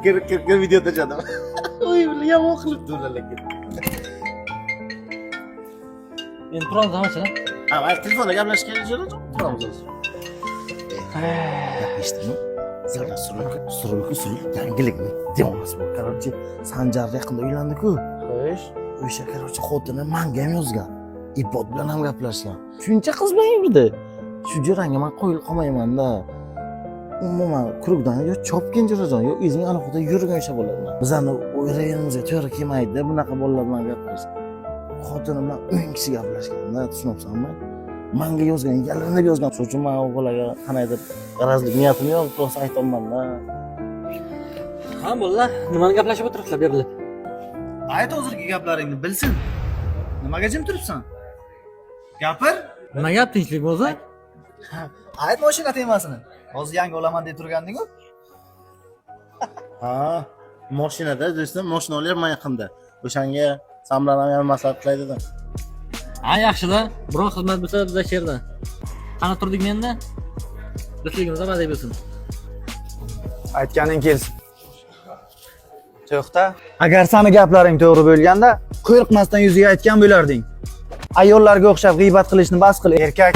Kir video tashladim. Oy, yomon qilibdi ular lekin. Endi turamiz hammachilar. Ha, men telefonda gaplashgan joyda turamiz o'zi. Gaplashdimi? Sizlar suruk yangilikmi? Demoqchi bu. Короче, Sanjar yaqinda uylandi-ku. Xo'sh. O'sha короче xotini menga ham yozgan. Ibod bilan ham gaplashgan. Shuncha qiz bilan yurdi. Shu jo'ranga men qo'yilib qolmayman-da. Umuman kurukdan yo chopgan jo'rajon, yo o'zing aniqda yurgan o'sha bolalar. Bizani o'ylaganimizga to'g'ri kelmaydi, bunaqa bolalar bilan gaplashib. Xotinim bilan 10 kishi gaplashganda, tushunibsanmi? Menga yozgan, yalinib yozgan. Shuning uchun men u bolaga qanaydir g'arazlik niyatim yo'q, to'g'ri aytolmayman-da. Ha, bolalar, nimani gaplashib o'tiribsizlar berilib? Ayt hozirgi gaplaringni bilsin. Nimaga jim turibsan? Gapir. Nima gap tinchlik bo'lsa? Ayt mashina temasini. Hozir yangi olaman deb turganding-ku. Ha, mashinada do'stim, mashina olyapman yaqinda. O'shanga Samran ham maslahat qilay dedim. Ha, yaxshi-da. Biror xizmat bo'lsa biz yerda. Qani turdik menda? Do'stligimiz abadiy bo'lsin. Aytganing kelsin. To'xta. Agar seni gaplaring to'g'ri bo'lganda, qo'rqmasdan yuziga aytgan bo'larding. Ayollarga o'xshab g'iybat qilishni bas qil, erkak.